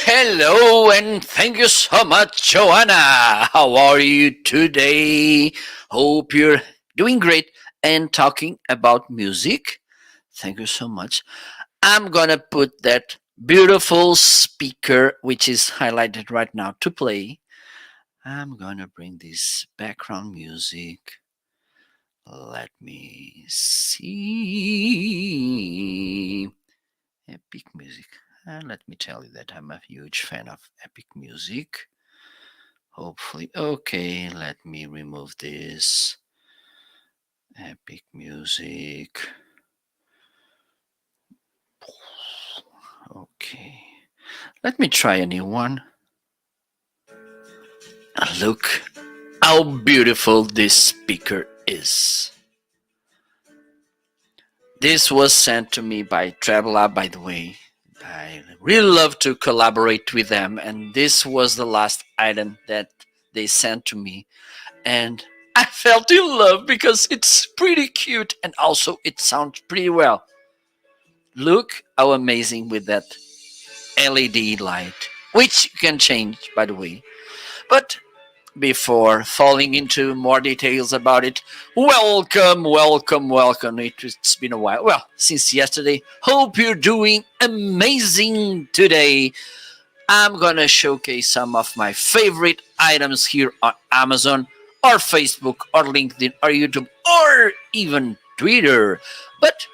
Hello, and thank you so much, Joanna. How are you today? Hope you're doing great and talking about music. Thank you so much. I'm gonna put that beautiful speaker, which is highlighted right now, to play. I'm gonna bring this background music. Let me see. Epic music. And let me tell you that I'm a huge fan of epic music. Hopefully, okay, let me remove this epic music. Okay, let me try a new one. Look how beautiful this speaker is. This was sent to me by Travelab, by the way. I really love to collaborate with them, and this was the last item that they sent to me. And I felt in love because it's pretty cute and also it sounds pretty well. Look how amazing with that LED light, which you can change, by the way. But before falling into more details about it, welcome. It's been a while. Well, since yesterday. Hope you're doing amazing today. I'm gonna showcase some of my favorite items here on Amazon or Facebook or LinkedIn or YouTube or even Twitter. But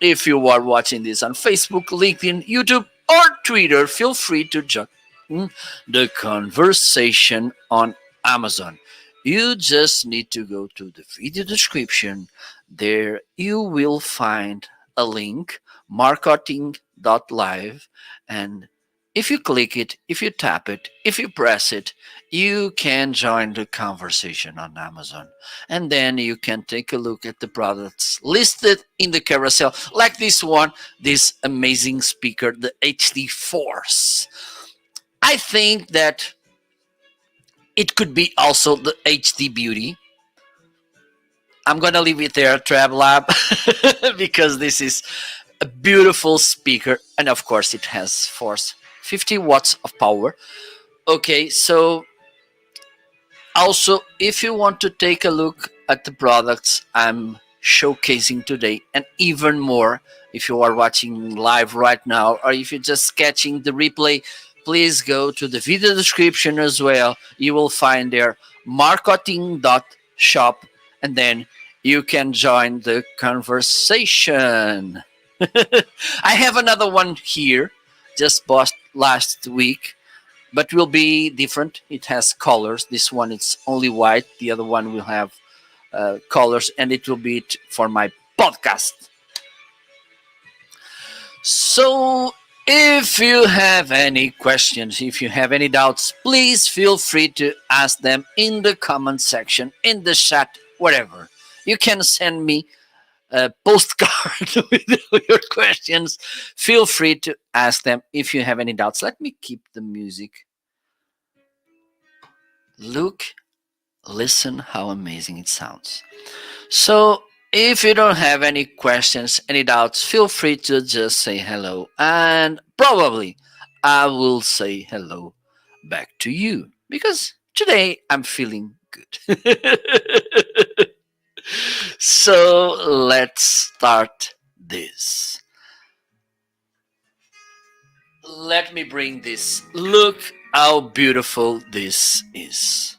if you are watching this on Facebook, LinkedIn, YouTube, or Twitter, feel free to join the conversation on Amazon. You just need to go to the video description. There you will find a link, marketing.live, and if you click it, if you tap it, if you press it, you can join the conversation on Amazon. And then you can take a look at the products listed in the carousel, like this one, this amazing speaker, the HD Force. I think that it could be also the HD Beauty. I'm gonna leave it there, TravLab, because this is a beautiful speaker, and of course it has force 50 watts of power. Okay, so also if you want to take a look at the products I'm showcasing today, and even more if you are watching live right now or if you're just catching the replay, please go to the video description as well. You will find there marketing.shop, and then you can join the conversation. I have another one here, just bought last week, but will be different. It has colors. This one it's only white. The other one will have colors, and it will be for my podcast. So, if you have any questions, if you have any doubts, please feel free to ask them in the comment section, in the chat, whatever. You can send me a postcard with your questions. Feel free to ask them if you have any doubts. Let me keep the music. Look, listen how amazing it sounds. So, if you don't have any questions, any doubts, feel free to just say hello, and probably I will say hello back to you because today I'm feeling good. So let's start this. Let me bring this. Look how beautiful this is.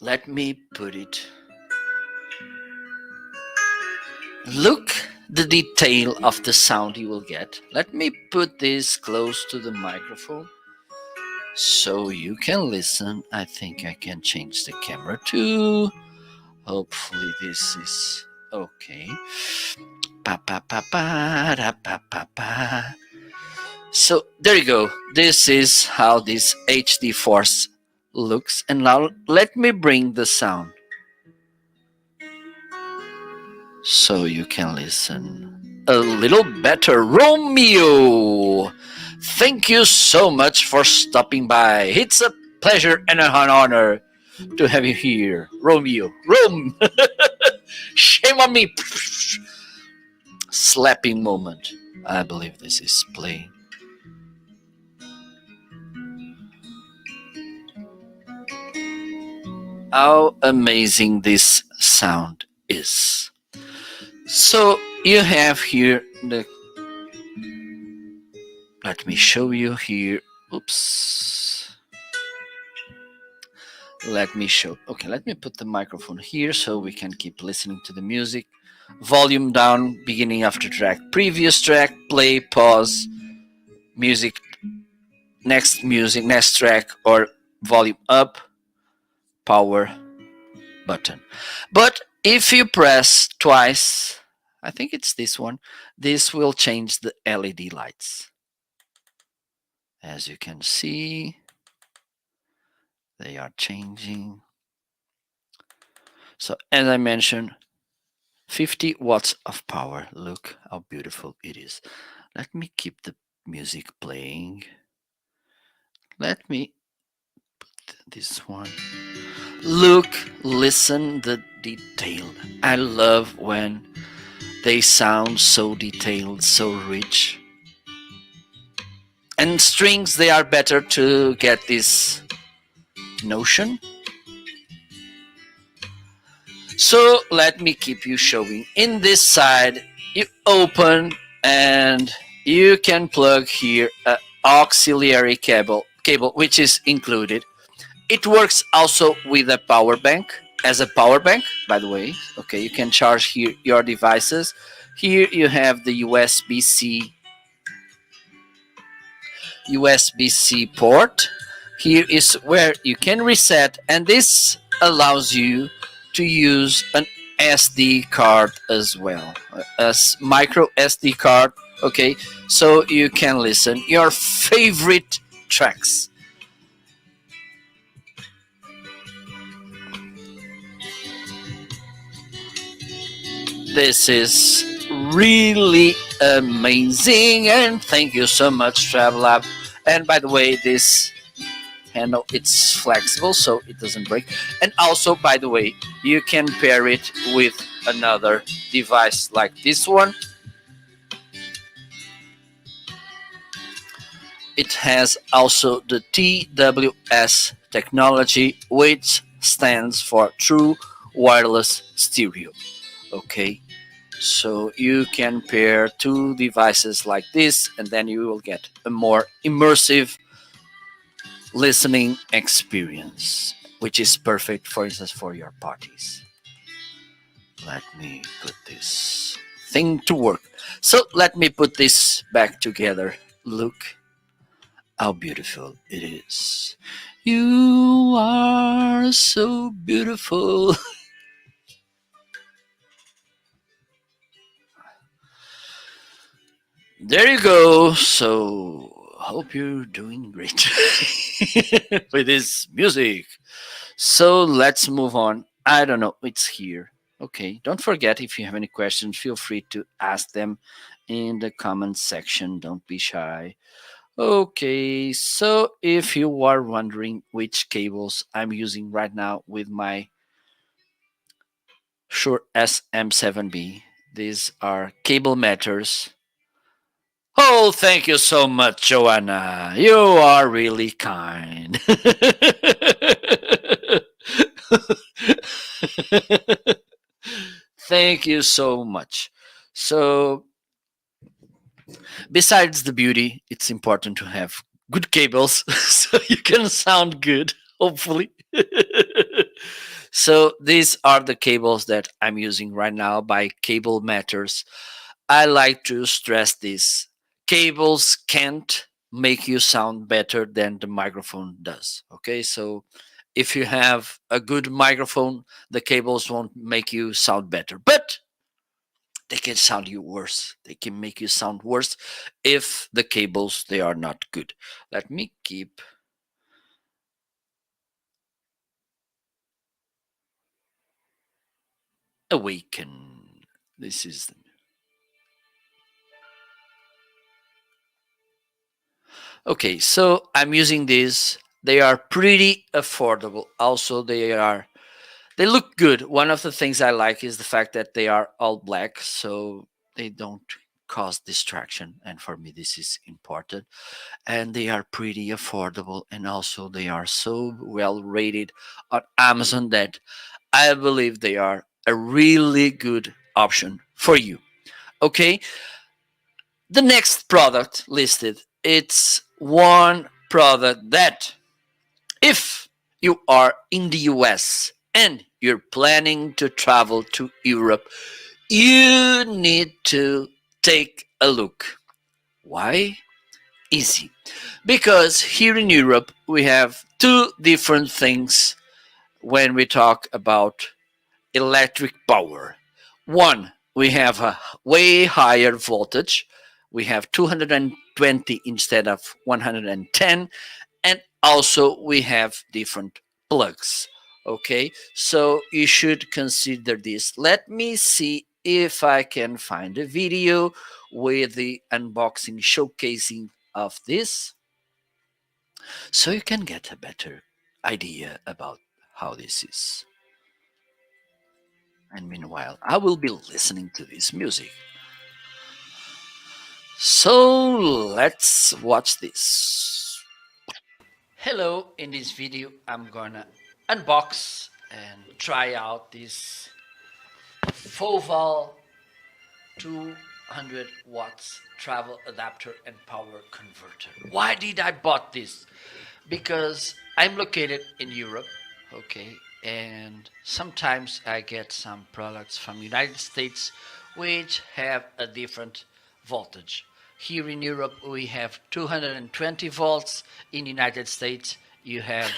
Let me put it. Look the detail of the sound you will get. Let me put this close to the microphone so you can listen. I think I can change the camera too. Hopefully this is okay. Pa pa pa pa da, pa pa pa. So there you go. This is how this HD Force looks. And now let me bring the sound so you can listen a little better. Romeo, thank you so much for stopping by. It's a pleasure and an honor to have you here. Romeo, Rome, shame on me. Slapping moment. I believe this is playing. How amazing this sound is. So you have here the, let me show you here. Oops. Let me show. Okay, let me put the microphone here so we can keep listening to the music. Volume down, beginning after track, previous track, play, pause, music, next track, or volume up, power button. But if you press twice, I think it's this one, this will change the LED lights. As you can see, they are changing. So as I mentioned, 50 watts of power. Look how beautiful it is. Let me keep the music playing. Let me put this one. Look, listen the detail. I love when they sound so detailed, so rich. And strings, they are better to get this notion. So let me keep you showing. In this side, you open and you can plug here an auxiliary cable which is included. It works also with a power bank, as a power bank, by the way. Okay, you can charge here your devices. Here you have the USB-C port. Here is where you can reset, and this allows you to use an SD card as well, a micro SD card. Okay, so you can listen your favorite tracks. This is really amazing, and thank you so much, TravelLab. And by the way, this handle, it's flexible so it doesn't break. And also, by the way, you can pair it with another device like this one. It has also the TWS technology, which stands for True Wireless Stereo. Okay, so you can pair two devices like this, and then you will get a more immersive listening experience, which is perfect, for instance, for your parties. Let me put this thing to work. So let me put this back together. Look how beautiful it is. You are so beautiful. There you go. So hope you're doing great with this music. So let's move on. I don't know, it's here. Okay, don't forget, if you have any questions, feel free to ask them in the comment section. Don't be shy. Okay, so if you are wondering which cables I'm using right now with my Shure SM7B, these are Cable Matters. Oh, thank you so much, Joanna. You are really kind. Thank you so much. So, besides the beauty, it's important to have good cables so you can sound good, hopefully. So, these are the cables that I'm using right now by Cable Matters. I like to stress this: cables can't make you sound better than the microphone does. Okay, so if you have a good microphone, the cables won't make you sound better, but they can sound you worse. They can make you sound worse if the cables, they are not good. Let me keep Awaken. This is okay. So I'm using these. They are pretty affordable. Also, they look good. One of the things I like is the fact that they are all black, so they don't cause distraction. And for me, this is important. And they are pretty affordable, and also they are so well rated on Amazon that I believe they are a really good option for you. Okay, the next product listed, it's one product that if you are in the US and you're planning to travel to Europe, you need to take a look. Why? Easy. Because here in Europe, we have two different things when we talk about electric power. One, we have a way higher voltage. We have 220 instead of 110. And also, we have different plugs. Okay, so you should consider this. Let me see if I can find a video with the unboxing showcasing of this so you can get a better idea about how this is. And meanwhile, I will be listening to this music. So let's watch this. Hello, in this video, I'm gonna unbox and try out this Foval 200 watts travel adapter and power converter. Why did I bought this? Because I'm located in Europe, okay, and sometimes I get some products from United States which have a different voltage. Here in Europe we have 220 volts. In United States you have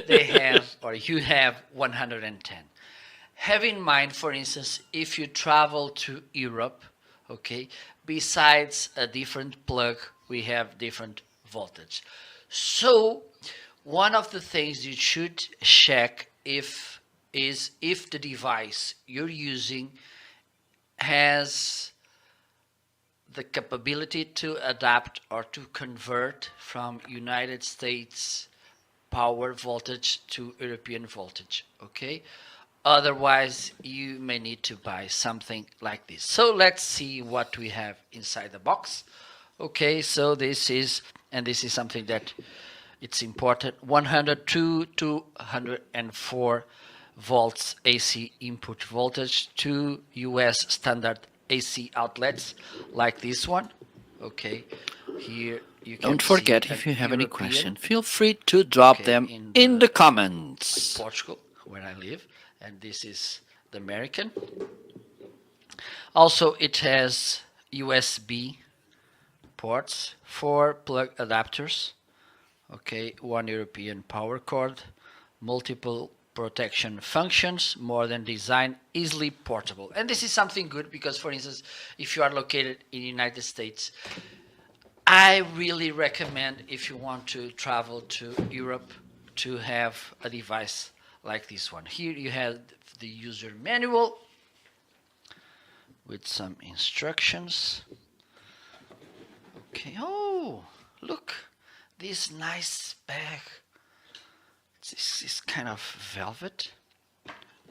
they have or you have 110. Have in mind, for instance, if you travel to Europe, okay, besides a different plug, we have different voltage. So, one of the things you should check if the device you're using has the capability to adapt or to convert from United States power voltage to European voltage. Okay, otherwise you may need to buy something like this. So let's see what we have inside the box. Okay, so this is, and this is something that it's important, 102 to 104 volts AC input voltage, two US standard AC outlets like this one. Okay, here you can Don't see forget, an if you have any European, question, feel free to drop okay, them in the comments. Portugal, where I live, and this is the American. Also, it has USB ports, four plug adapters, okay, one European power cord, multiple protection functions, modern design, easily portable. And this is something good because, for instance, if you are located in the United States, I really recommend, if you want to travel to Europe, to have a device like this one. Here you have the user manual with some instructions. Okay, oh, look, this nice bag. This is kind of velvet.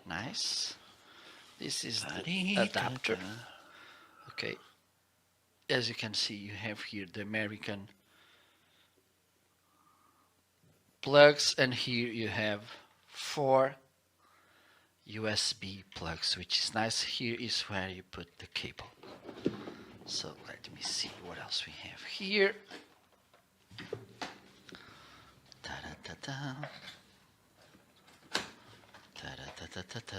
Nice. This is the adapter. Okay, as you can see, you have here the American plugs, and here you have four USB plugs, which is nice. Here is where you put the cable. So let me see what else we have here. Da-da-da-da. Da-da-da-da-da.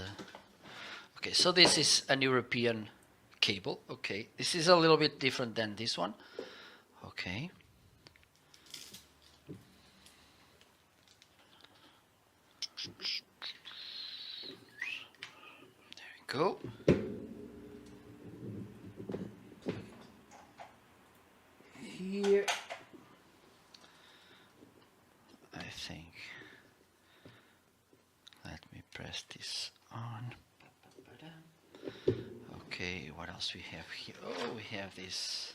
Okay, so this is an European cable. Okay, this is a little bit different than this one. Okay. There we go. Here, I think, let me press this on. Okay, what else we have here? Oh, we have these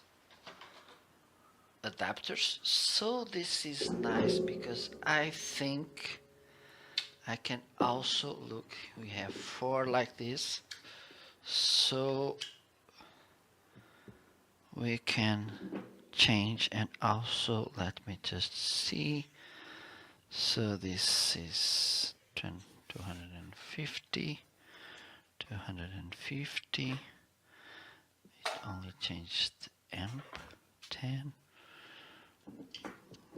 adapters. So this is nice because I think I can also look. We have four like this, so we can change. And also let me just see. So this is 250, 250. It only changed amp 10.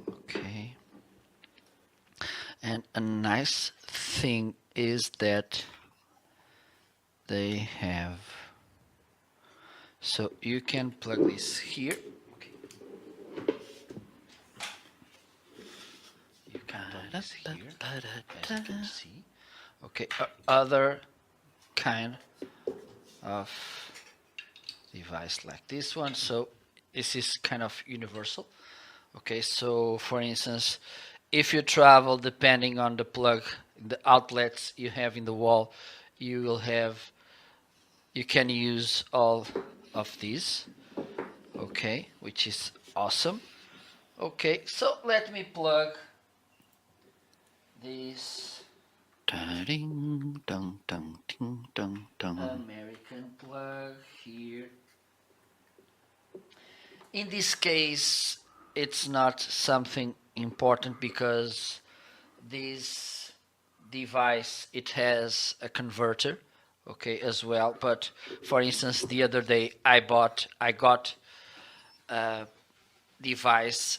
Okay. And a nice thing is that they have, so you can plug this here. Okay. You can plug this here, as you can see. Okay, other kind of device like this one. So this is kind of universal. Okay, so for instance, if you travel, depending on the plug, the outlets you have in the wall, you will have, you can use all of these. Okay, which is awesome. Okay, so let me plug this American plug here. In this case, it's not something important because this device, it has a converter, okay, as well. But for instance, the other day I got a device,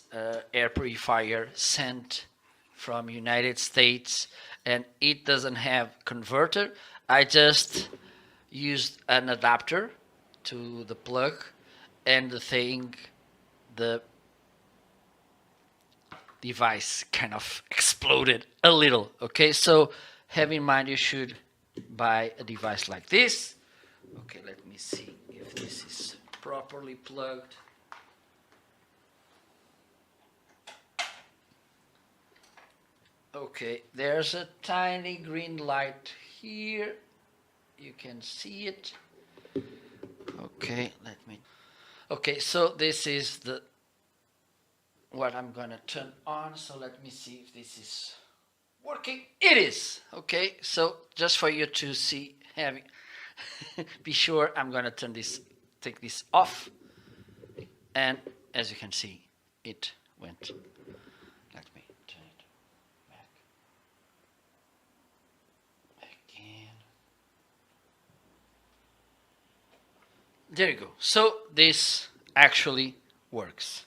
air purifier sent from United States, and it doesn't have converter. I just used an adapter to the plug, and the thing, the device kind of exploded a little. Okay, so have in mind you should buy a device like this. Okay, let me see if this is properly plugged. Okay, there's a tiny green light here. You can see it. Okay, let me. Okay, so this is the what I'm gonna turn on. So let me see if this is working. It is. Okay, so just for you to see, having be sure, I'm gonna take this off, and as you can see, it went. Let me turn it back again. There you go. So this actually works.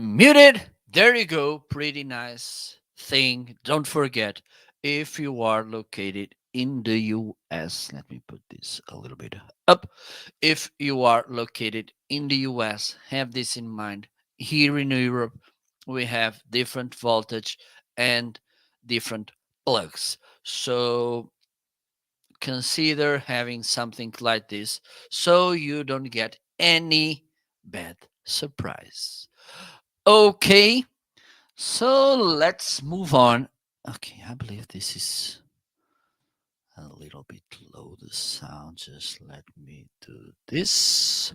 Muted. There you go. Pretty nice thing. Don't forget, if you are located in the US, let me put this a little bit up. If you are located in the US, have this in mind. Here in Europe, we have different voltage and different plugs. So consider having something like this so you don't get any bad surprise. Okay, so let's move on. Okay, I believe this is a little bit low, the sound. Just let me do this.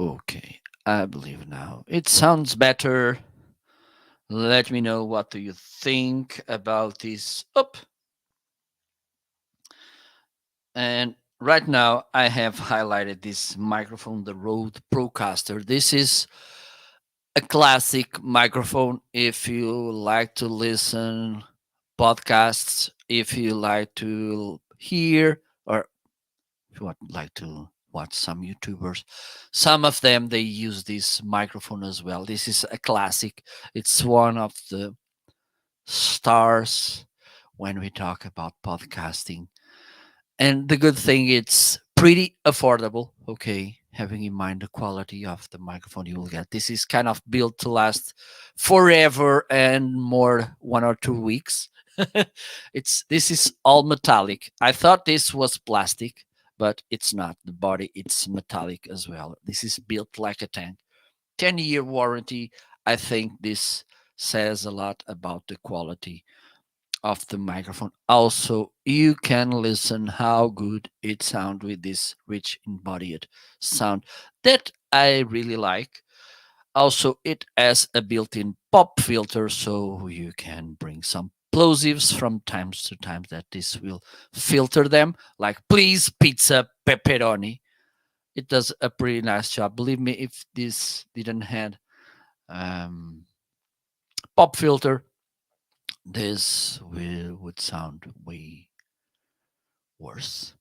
Okay, I believe now it sounds better. Let me know what do you think about this. Up. And right now I have highlighted this microphone, the Rode Procaster. This is a classic microphone if you like to listen podcasts, if you like to hear, or if you would like to watch some YouTubers. Some of them they use this microphone as well. This is a classic. It's one of the stars when we talk about podcasting. And the good thing, it's pretty affordable. Okay, having in mind the quality of the microphone you will get. This is kind of built to last forever and more 1 or 2 weeks. This is all metallic. I thought this was plastic, but it's not. The body, it's metallic as well. This is built like a tank. 10-year warranty. I think this says a lot about the quality of the microphone. Also, you can listen how good it sounds with this rich embodied sound that I really like. Also, it has a built-in pop filter, so you can bring some plosives from times to time that this will filter them, like please pizza pepperoni. It does a pretty nice job. Believe me, if this didn't have um, pop filter, this would sound way worse.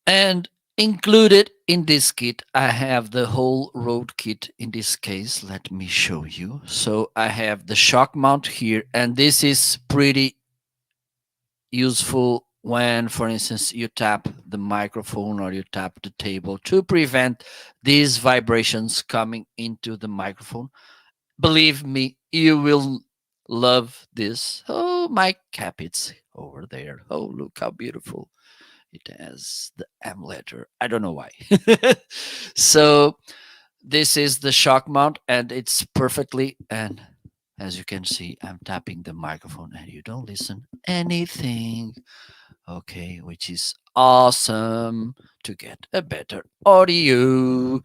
And included in this kit, I have the whole Rode kit in this case. Let me show you. So I have the shock mount here, and this is pretty useful when, for instance, you tap the microphone or you tap the table to prevent these vibrations coming into the microphone. Believe me, you will love this. Oh, my cap, it's over there. Oh, look how beautiful it has the M letter. I don't know why. So this is the shock mount, and it's perfectly. And as you can see, I'm tapping the microphone, and you don't listen anything. Okay, which is awesome to get a better audio.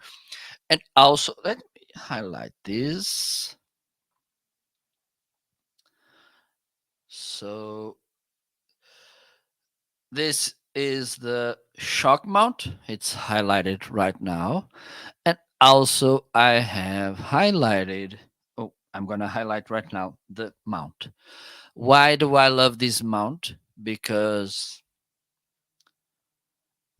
And also, let me highlight this. So this is the shock mount. It's highlighted right now. And also, I have highlighted, oh, I'm going to highlight right now the mount. Why do I love this mount? Because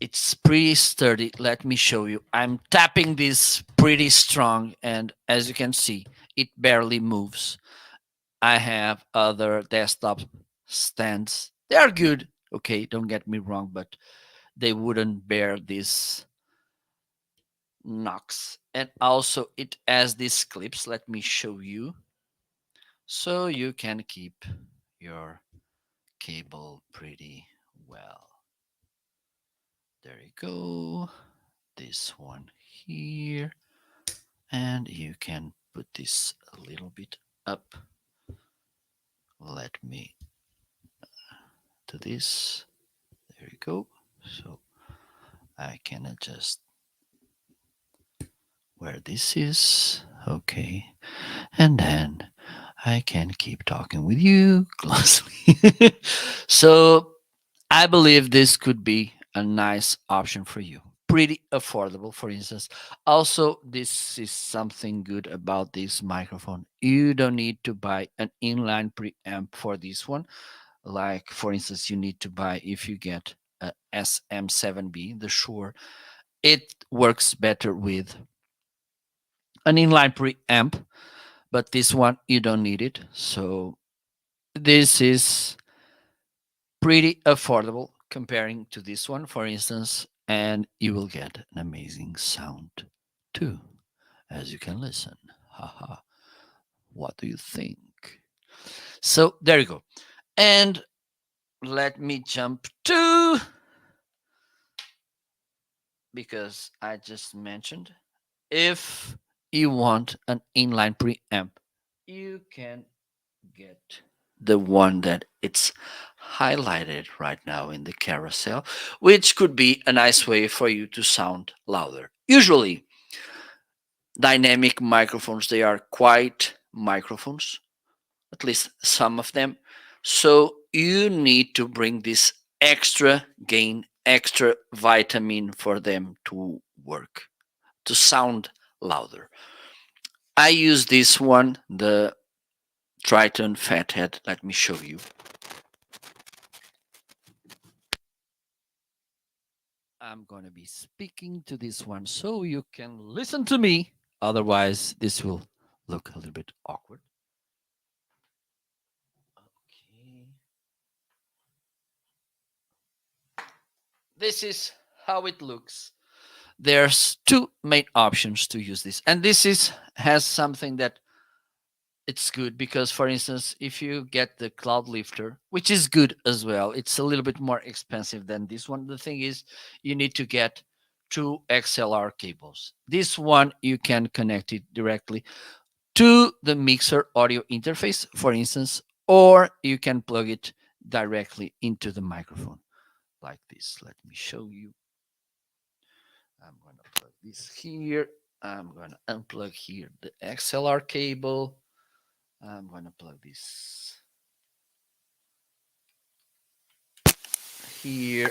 it's pretty sturdy. Let me show you. I'm tapping this pretty strong, and as you can see, it barely moves. I have other desktop stands. They are good. Okay, don't get me wrong, but they wouldn't bear this knocks. And also it has these clips. Let me show you. So you can keep your cable pretty well. There you go. This one here. And you can put this a little bit up. Let me do this. There you go. So I can adjust where this is. Okay. And then I can keep talking with you closely. So I believe this could be a nice option for you. Pretty affordable, for instance. Also, this is something good about this microphone. You don't need to buy an inline preamp for this one. Like, for instance, you need to buy if you get a SM7B, the Shure. It works better with an inline preamp, but this one you don't need it. So this is pretty affordable comparing to this one, for instance, and you will get an amazing sound too, as you can listen. Haha. What do you think? So there you go. And let me jump to, because I just mentioned, if you want an inline preamp, you can get the one that it's highlighted right now in the carousel, which could be a nice way for you to sound louder. Usually, dynamic microphones, they are quiet microphones, at least some of them. So you need to bring this extra gain, extra vitamin for them to work, to sound louder. I use this one, the Triton Fathead. Let me show you. I'm going to be speaking to this one so you can listen to me. Otherwise, this will look a little bit awkward. Okay. This is how it looks. There's two main options to use this. And this is has something that it's good because, for instance, if you get the Cloud Lifter, which is good as well, it's a little bit more expensive than this one. The thing is, you need to get two XLR cables. This one you can connect it directly to the mixer audio interface, for instance, or you can plug it directly into the microphone like this. Let me show you. I'm going to plug this here. I'm going to unplug here the XLR cable. I'm going to plug this here,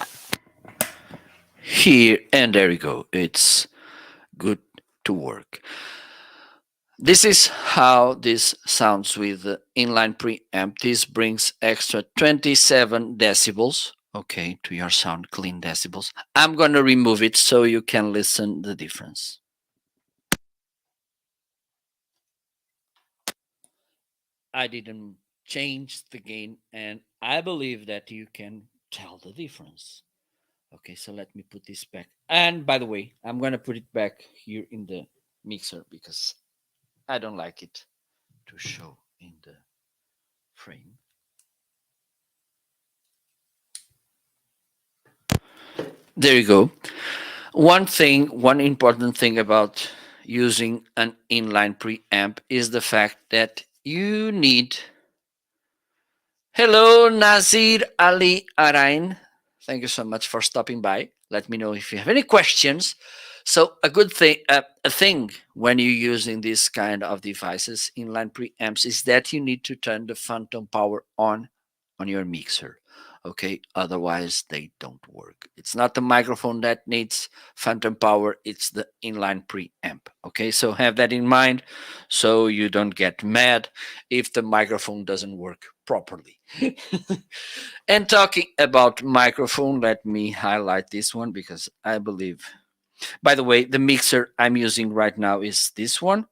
here, and there you go. It's good to work. This is how this sounds with the inline preamp. This brings extra 27 decibels, okay, to your sound, clean decibels. I'm going to remove it so you can listen the difference. I didn't change the gain, and I believe that you can tell the difference. Okay, so let me put this back. And by the way, I'm going to put it back here in the mixer because I don't like it to show in the frame. There you go. One important thing about using an inline preamp is the fact that you need. Hello, Nazir Ali Arain. Thank you so much for stopping by. Let me know if you have any questions. So a thing when you're using this kind of devices, inline preamps, is that you need to turn the phantom power on your mixer. Okay, otherwise they don't work. It's not the microphone that needs phantom power, it's the inline preamp. Okay, so have that in mind so you don't get mad if the microphone doesn't work properly. And talking about microphone, let me highlight this one because I believe, by the way, the mixer I'm using right now is this one,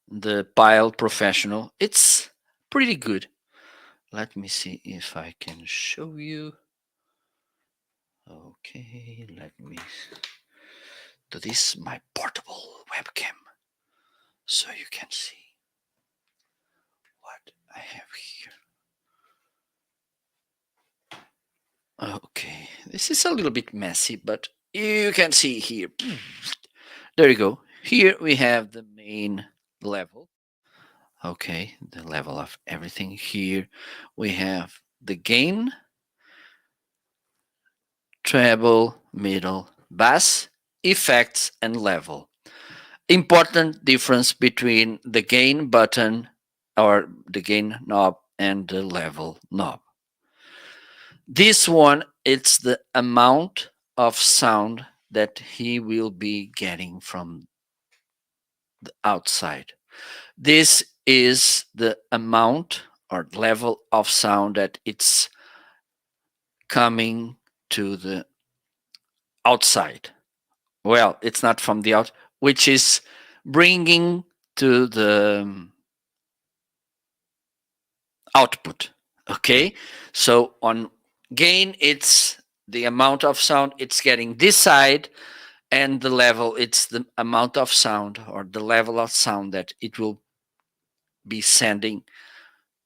the Pile Professional. It's pretty good. Let me see if I can show you. Okay, let me do this, my portable webcam, so you can see what I have here. Okay, this is a little bit messy, but you can see here. There you go. Here we have the main level. Okay, the level of everything. Here we have the gain, treble, middle, bass, effects, and level. Important difference between the gain button or the gain knob and the level knob. This one, it's the amount of sound that he will be getting from the outside. This is the amount or level of sound that it's coming to the outside. Well, it's not from the out, which is bringing to the output. Okay, so on gain, it's the amount of sound it's getting this side, and the level, it's the amount of sound or the level of sound that it will be sending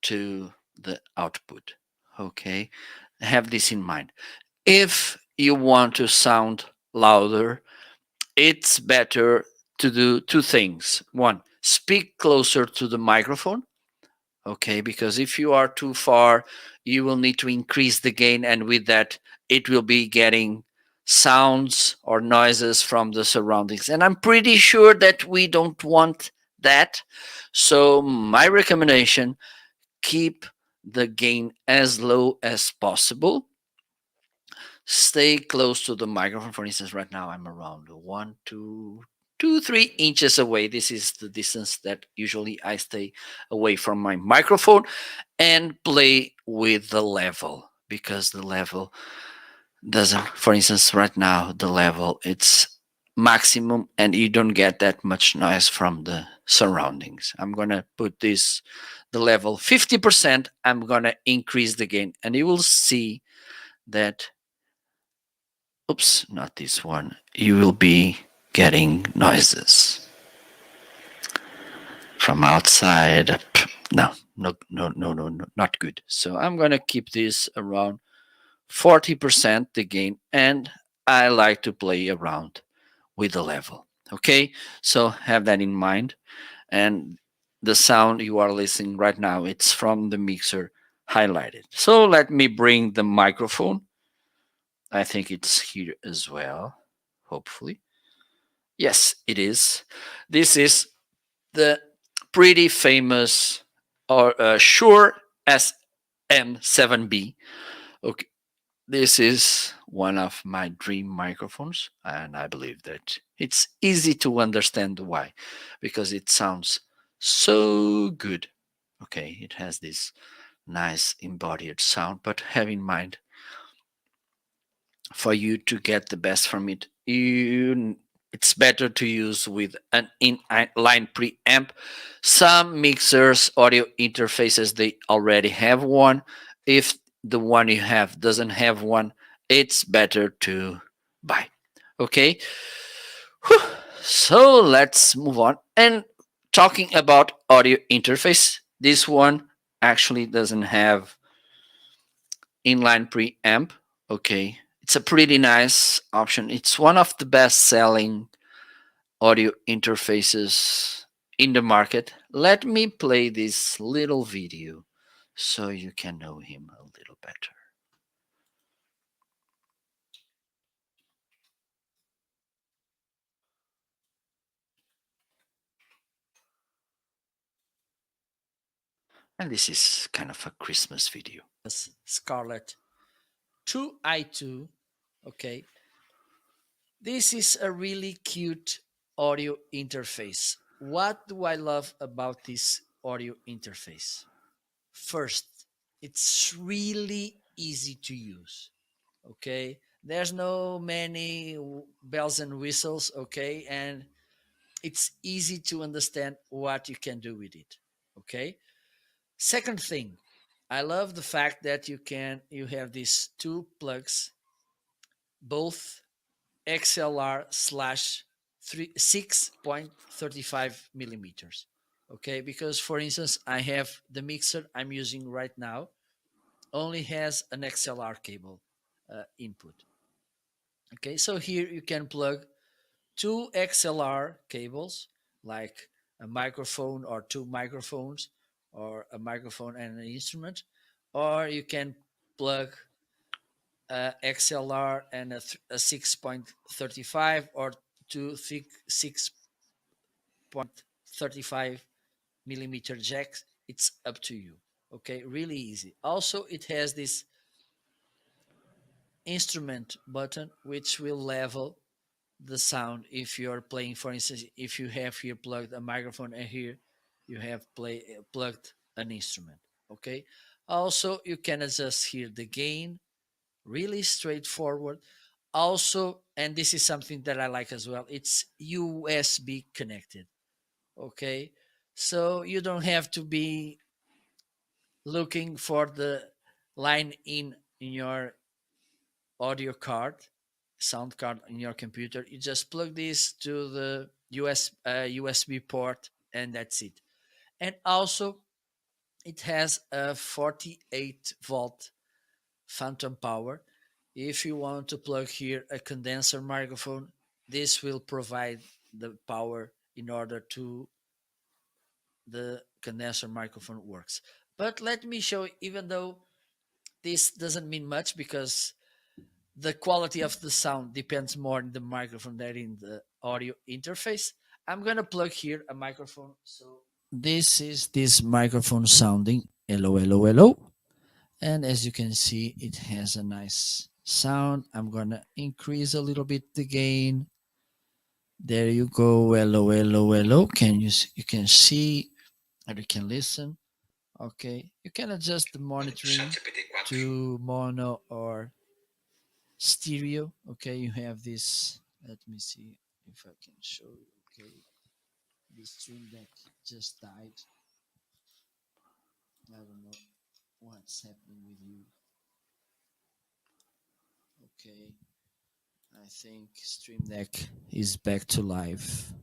to the output. Okay, have this in mind. If you want to sound louder, it's better to do two things. One, speak closer to the microphone. Okay, because if you are too far, you will need to increase the gain, and with that, it will be getting sounds or noises from the surroundings. And I'm pretty sure that we don't want that. So, my recommendation, keep the gain as low as possible. Stay close to the microphone. For instance, right now I'm around 3 inches away. This is the distance that usually I stay away from my microphone, and play with the level, because the level doesn't, for instance, right now the level, it's maximum and you don't get that much noise from the surroundings. I'm gonna put this, the level 50%. I'm gonna increase the gain, and you will see that, oops, not this one, you will be getting noises from outside. No, not good. So I'm gonna keep this around 40% the gain, and I like to play around with the level. Okay, so have that in mind. And the sound you are listening right now, it's from the mixer highlighted. So let me bring the microphone. I think it's here as well, hopefully. Yes, it is. This is the pretty famous or Shure SM7B. Okay, this is one of my dream microphones, and I believe that it's easy to understand why, because it sounds so good. Okay, it has this nice embodied sound, but have in mind, for you to get the best from it, it's better to use with an inline preamp. Some mixers audio interfaces, they already have one. If the one you have doesn't have one, it's better to buy. Okay. Whew. So let's move on. And talking about audio interface, this one actually doesn't have inline preamp. Okay, it's a pretty nice option. It's one of the best selling audio interfaces in the market. Let me play this little video so you can know him a little better. And this is kind of a Christmas video. Scarlett 2i2. Okay, this is a really cute audio interface. What do I love about this audio interface? First, it's really easy to use. Okay, there's no many bells and whistles. Okay, and it's easy to understand what you can do with it. Okay. Second thing, I love the fact that you have these two plugs, both XLR slash 6.35 millimeters. Okay, because for instance, I have the mixer I'm using right now only has an XLR cable input. Okay, so here you can plug two XLR cables, like a microphone or two microphones, or a microphone and an instrument, or you can plug XLR and a 6.35 or two thick 6.35 millimeter jacks. It's up to you. Okay, really easy. Also, it has this instrument button which will level the sound if you're playing. For instance, if you have here plugged a microphone and here you have plugged an instrument. Okay, also you can adjust here the gain, really straightforward. Also, and this is something that I like as well, it's USB connected. Okay, so you don't have to be looking for the line in your audio card, sound card in your computer. You just plug this to the USB port, and that's it. And also, it has a 48-volt phantom power. If you want to plug here a condenser microphone, this will provide the power in order to the condenser microphone works. But let me show, even though this doesn't mean much because the quality of the sound depends more in the microphone than in the audio interface. I'm gonna plug here a microphone. So this is this microphone sounding hello, hello, hello. And as you can see, it has a nice sound. I'm gonna increase a little bit the gain. There you go. Hello, hello, hello. You can see and you can listen. Okay, you can adjust the monitoring to mono or stereo. Okay, you have this. Let me see if I can show you. Okay, the stream deck just died. I don't know what's happening with you. Okay, I think stream deck is back to live.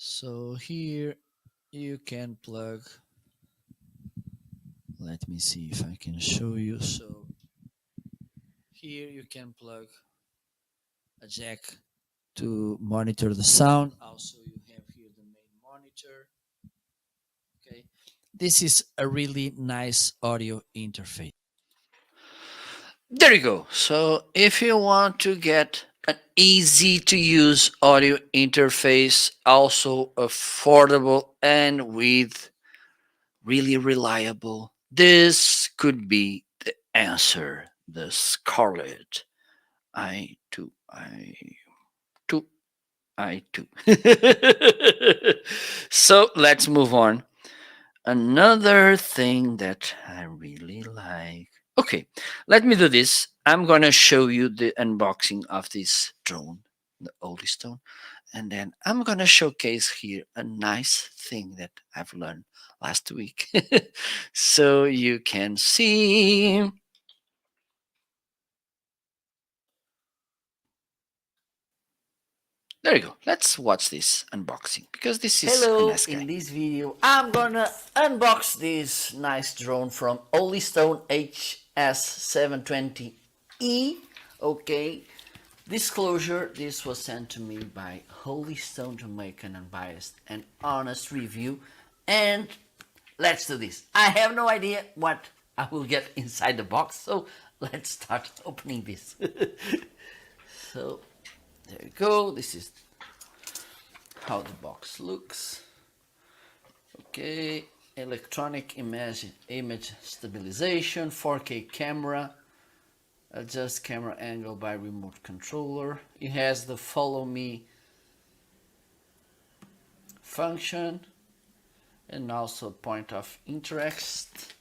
So here you can plug. Let me see if I can show you. So here you can plug a jack to monitor the sound. Also, you have here the main monitor. Okay, this is a really nice audio interface. There you go. So if you want to get an easy to use audio interface, also affordable and with really reliable, this could be the answer. The Scarlett i2 i2 i2. So let's move on. Another thing that I really like. Okay, let me do this. I'm gonna show you the unboxing of this drone, the Oldie Stone, and then I'm gonna showcase here a nice thing that I've learned last week, so you can see. There you go. Let's watch this unboxing because this is hello, a nice guy. In this video, I'm gonna unbox this nice drone from Holystone HS720E. Okay, disclosure: this was sent to me by Holystone to make an unbiased and honest review. And let's do this. I have no idea what I will get inside the box, so let's start opening this. So there you go. This is how the box looks. Okay, electronic image stabilization, 4K camera, adjust camera angle by remote controller. It has the follow me function and also point of interest.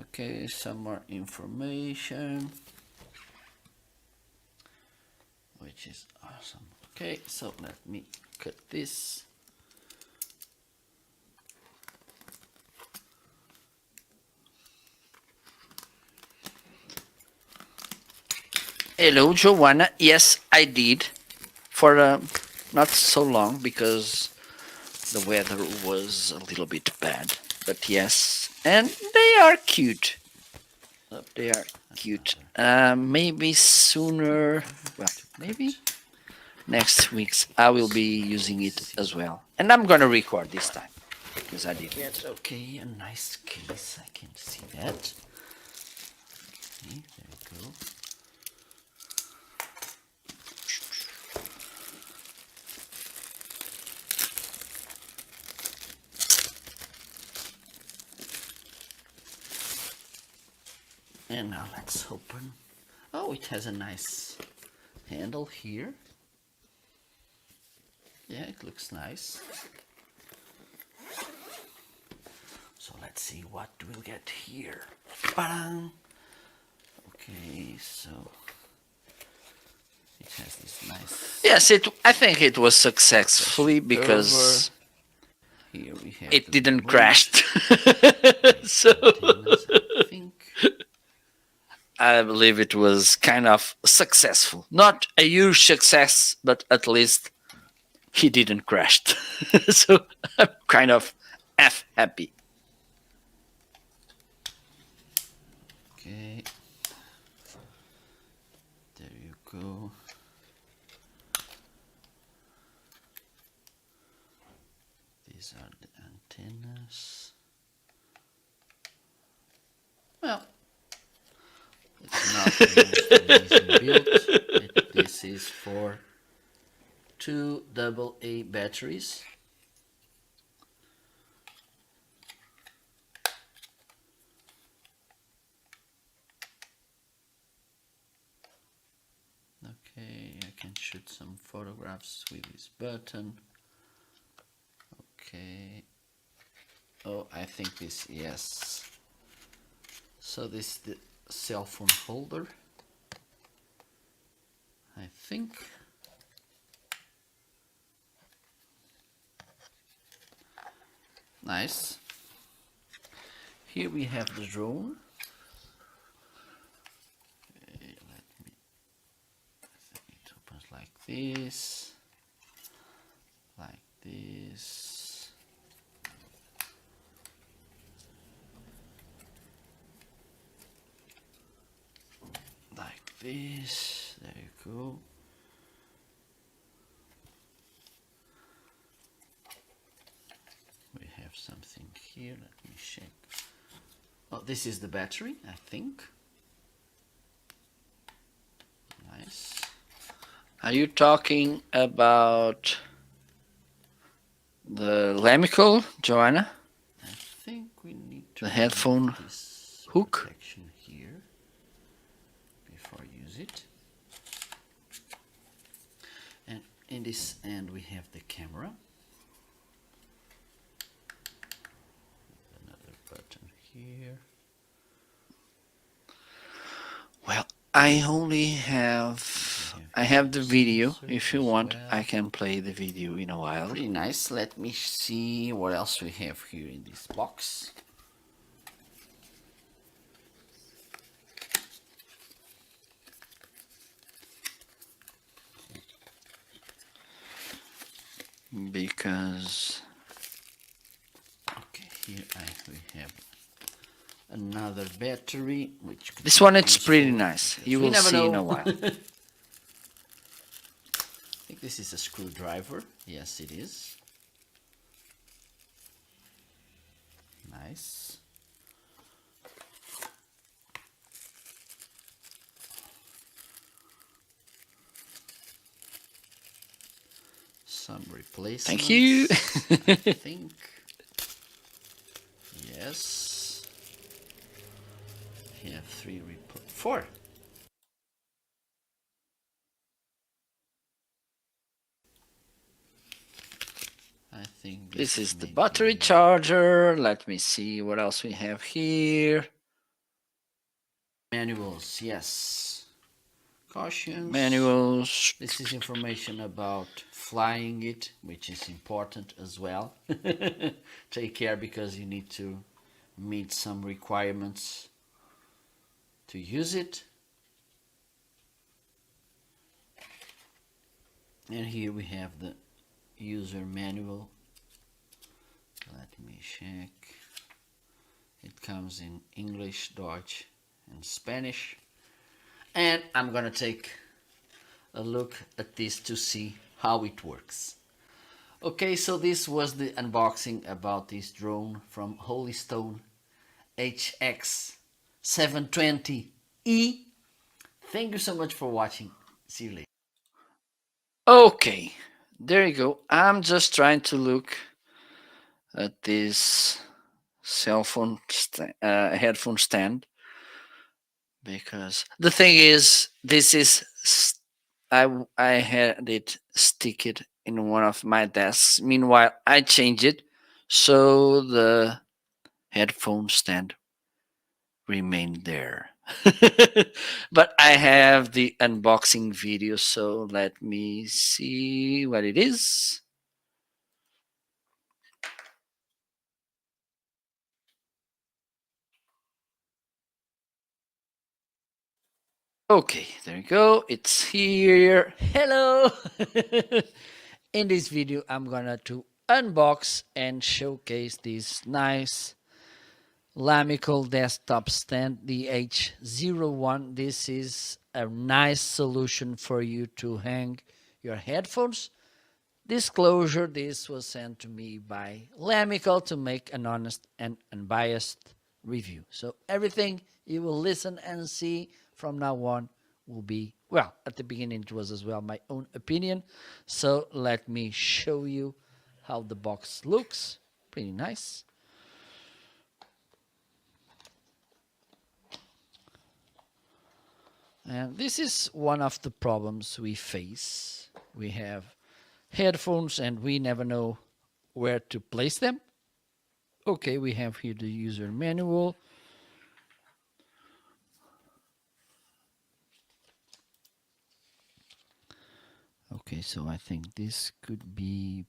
Okay, some more information, which is awesome. Okay, so let me cut this. Hello, Joanna. Yes, I did. For not so long because the weather was a little bit bad. But yes, and they are cute. They are cute. Maybe sooner. Well, maybe next week's I will be using it as well, and I'm gonna record this time because I did get okay a nice case. I can see that. Okay, there we go. And now let's open. Oh, it has a nice handle here. Yeah, it looks nice. So let's see what we'll get here. Ba-dang! Okay, so it has this nice. Yes, I think it was successfully because here we have it didn't crash. So I believe it was kind of successful. Not a huge success, but at least he didn't crash. So I'm kind of happy. Okay. There you go. These are the antennas. Well, it's not the most amazing build. This is for 2 AA batteries. Okay, I can shoot some photographs with this button. Okay. Oh, I think this, yes. So this is the cell phone holder, I think. Nice. Here we have the drone. Okay, it opens like this, like this. Like this. There you go. something here. Let me check. Oh, this is the battery, I think. Nice. Are you talking about the Lamical, Joanna? I think we need to the headphone hook protection here before I use it. And in this end we have the camera. Another button here. Well, I have the video. If you want, I can play the video in a while. Pretty nice. Let me see what else we have here in this box. Because okay, here we have another battery, which this one it's pretty nice. You will see in a while. I think this is a screwdriver. Yes, it is. Nice. Some replacements. Thank you. I think. Yes. We have four. I think this is the battery charger. Let me see what else we have here. Manuals, yes. Cautions. Manuals. This is information about flying it, which is important as well. Take care because you need to meet some requirements to use it. And here we have the user manual. Let me check. It comes in English, Dutch, and Spanish. And I'm gonna take a look at this to see how it works. Okay, so this was the unboxing about this drone from Holystone HX720E. Thank you so much for watching. See you later. Okay, there you go. I'm just trying to look at this headphone stand, because the thing is, this is I had it sticked in one of my desks. Meanwhile, I changed it so the headphone stand remained there. But I have the unboxing video, so let me see what it is. Okay, there you go. It's here. Hello. In this video, I'm gonna to unbox and showcase this nice Lamical desktop stand, the H01. This is a nice solution for you to hang your headphones. Disclosure, this was sent to me by Lamical to make an honest and unbiased review. So everything you will listen and see from now on will be, well, at the beginning it was as well my own opinion. So let me show you how the box looks. Pretty nice. And this is one of the problems we face. We have headphones and we never know where to place them. Okay, we have here the user manual. Okay, so I think this could be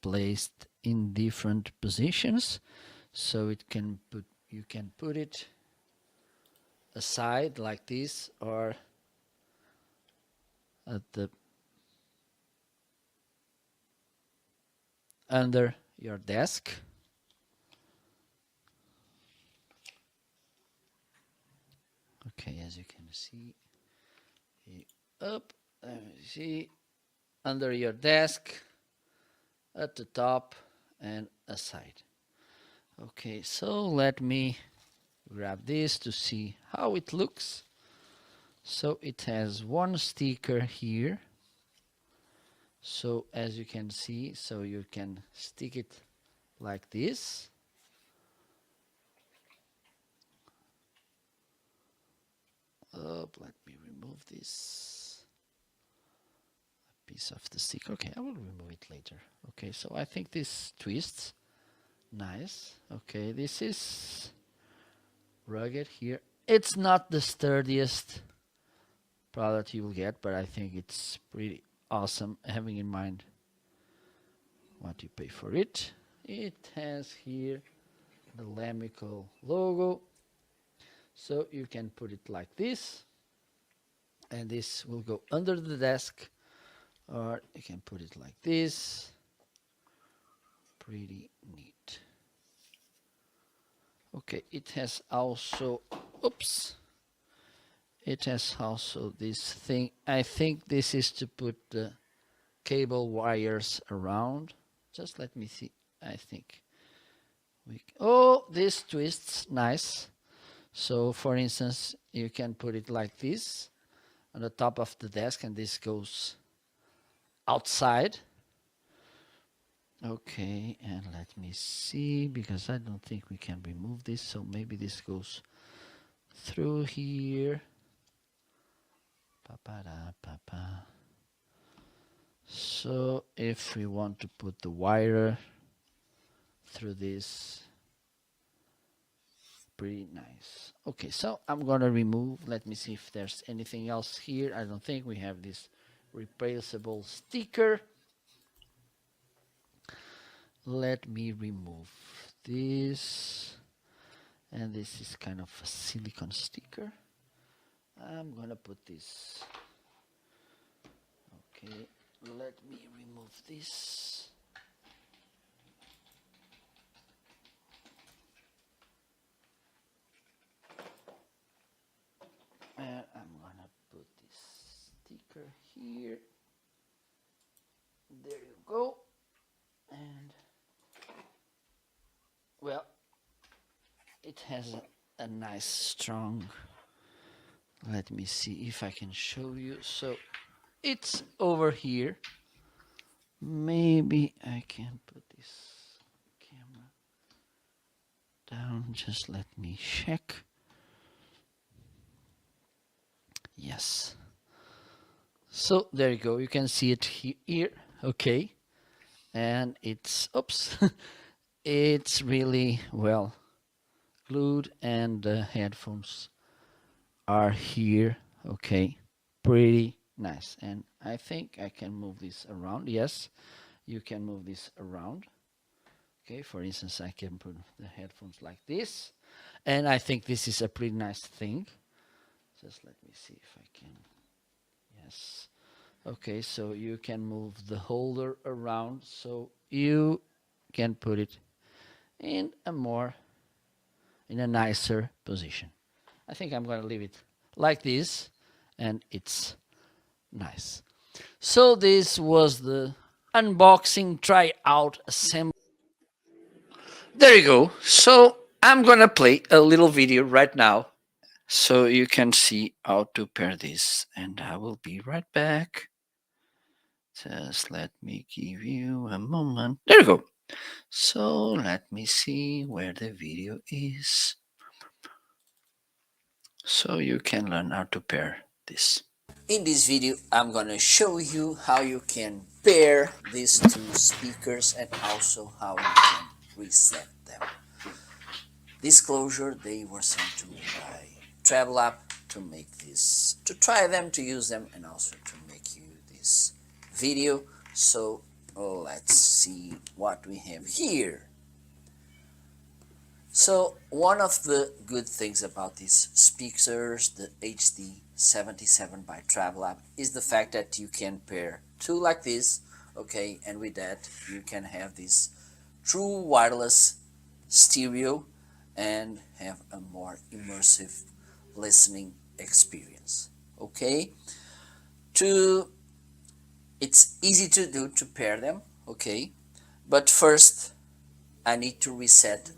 placed in different positions, so it can put, you can put it aside like this, or at the under your desk. Okay, as you can see, up, see, under your desk, at the top, and aside. Okay, so let me grab this to see how it looks. So it has one sticker here. So as you can see, so you can stick it like this. Let me remove this piece of the sticker. Okay, I will remove it later. Okay, so I think this twists. Nice. Okay, this is rugged here. It's not the sturdiest product you will get, but I think it's pretty awesome, having in mind what you pay for it. It has here the Lamico logo, so you can put it like this, and this will go under the desk, or you can put it like this. Pretty neat. Okay, it has also, oops, it has also this thing. I think this is to put the cable wires around. Just let me see. I think oh, this twists nice. So for instance, you can put it like this on the top of the desk, and this goes outside. Okay, and let me see, because I don't think we can remove this, so maybe this goes through here. So if we want to put the wire through this, pretty nice. Okay, so I'm gonna remove, let me see if there's anything else here. I don't think we have this replaceable sticker. Let me remove this, and this is kind of a silicone sticker. I'm gonna put this. Okay, let me remove this. And I'm gonna put this sticker here. There you go. And well, it has a nice strong, let me see if I can show you. So it's over here. Maybe I can put this camera down. Just let me check. Yes. So there you go. You can see it here. Okay. And it's, oops, it's really well glued, and the headphones are here. Okay. Pretty nice. And I think I can move this around. Yes, you can move this around. Okay, for instance, I can put the headphones like this, and I think this is a pretty nice thing. Just let me see if I can. Yes. Okay, so you can move the holder around, so you can put it in a nicer position. I think I'm going to leave it like this, and it's nice. So this was the unboxing, try out, assembly. There you go. So I'm gonna play a little video right now so you can see how to pair this, and I will be right back. Just let me give you a moment. There you go. So let me see where the video is so you can learn how to pair this. In this video, I'm gonna show you how you can pair these two speakers and also how you can reset them. Disclosure, they were sent to me by TravelApp to make this, to try them, to use them, and also to make you this video. So let's see what we have here. So one of the good things about these speakers, the HD77 by TravelApp, is the fact that you can pair two like this, okay, and with that you can have this true wireless stereo and have a more immersive listening experience. Okay, it's easy to do, to pair them, okay, but first I need to reset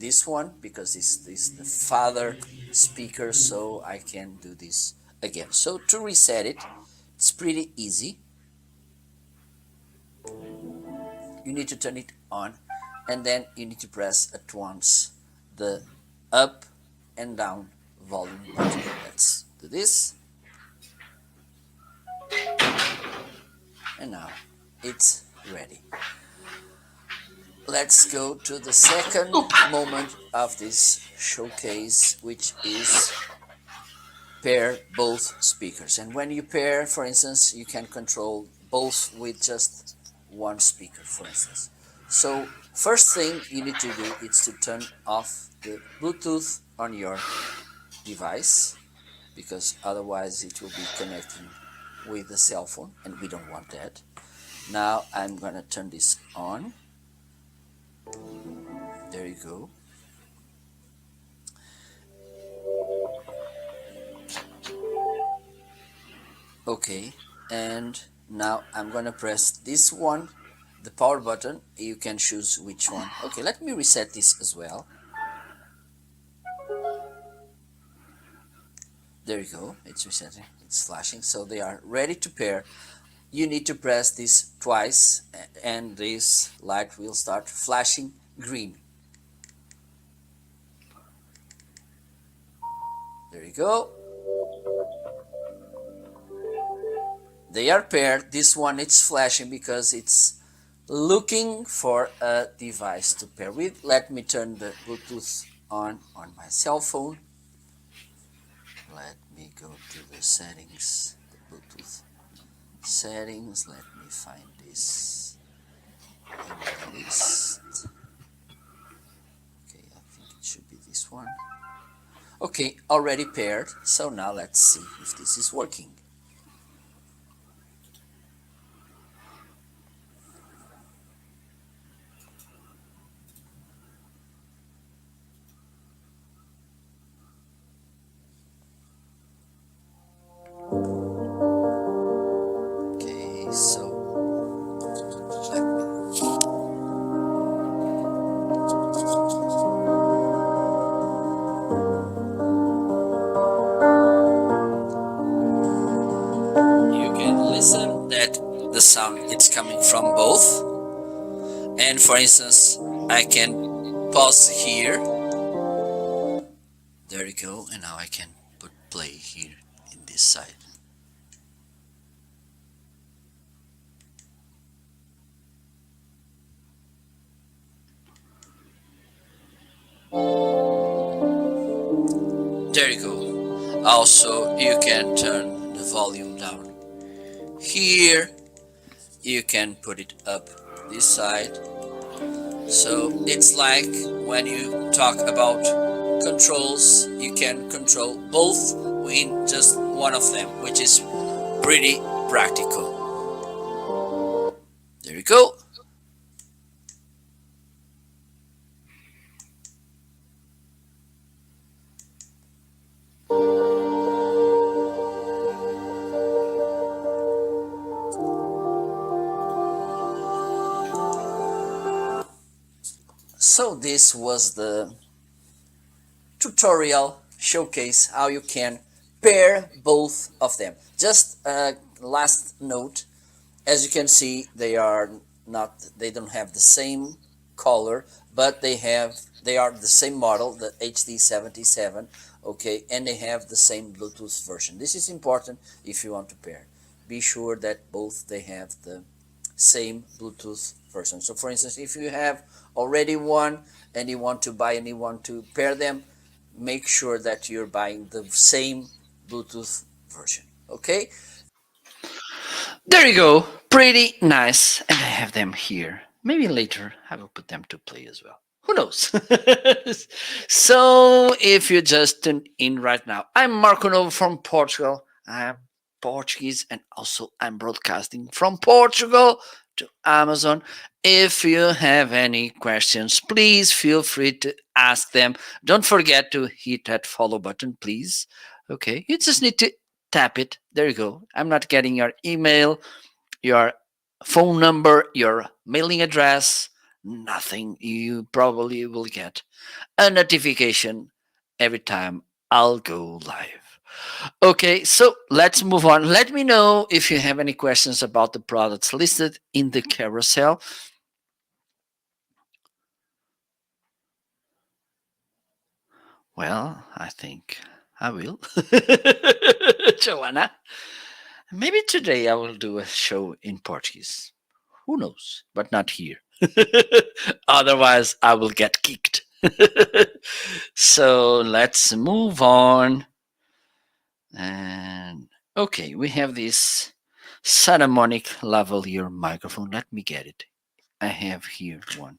this one because this is the father speaker, so I can do this again. So to reset it, it's pretty easy. You need to turn it on, and then you need to press at once the up and down volume button. Let's do this, and now it's ready. Let's go to the second moment of this showcase, which is pair both speakers. And when you pair, for instance, you can control both with just one speaker, for instance. So first thing you need to do is to turn off the Bluetooth on your device, because otherwise it will be connecting with the cell phone, and we don't want that. Now I'm gonna turn this on. There you go. Okay, and now I'm gonna press this one, the power button. You can choose which one. Okay, let me reset this as well. There you go, it's resetting, it's flashing, so they are ready to pair. You need to press this twice and this light will start flashing green. There you go. They are paired. This one it's flashing because it's looking for a device to pair with. Let me turn the Bluetooth on my cell phone. Let me go to the settings, the Bluetooth settings. Let me find this in the list. Okay, I think it should be this one. Okay, already paired. So now let's see if this is working. Okay, so let me. You can listen that the sound it's coming from both. And for instance, I can pause here. There you go, and now I can put play here in this side. There you go. Also, you can turn the volume down here. You can put it up this side. So it's like when you talk about controls, you can control both in just one of them, which is pretty practical. There you go. So this was the tutorial showcase how you can pair both of them. Just a last note, as you can see, they don't have the same color, but they are the same model, the HD77, okay, and they have the same Bluetooth version. This is important if you want to pair. Be sure that both they have the same Bluetooth version. So for instance, if you have already one and you want to buy and you want to pair them, make sure that you're buying the same Bluetooth version. Okay, there you go. Pretty nice. And I have them here. Maybe later I will put them to play as well. Who knows? So, if you just tuned in right now, I'm Marco Novo from Portugal. I'm Portuguese and also I'm broadcasting from Portugal to Amazon. If you have any questions, please feel free to ask them. Don't forget to hit that follow button, please. Okay, you just need to tap it. There you go. I'm not getting your email, your phone number, your mailing address. Nothing. You probably will get a notification every time I'll go live. Okay, so let's move on. Let me know if you have any questions about the products listed in the carousel. Well, I think I will. Joanna, maybe today I will do a show in Portuguese. Who knows? But not here. Otherwise, I will get kicked. So let's move on. And okay, we have this Saramonic lavalier microphone. Let me get it. I have here one.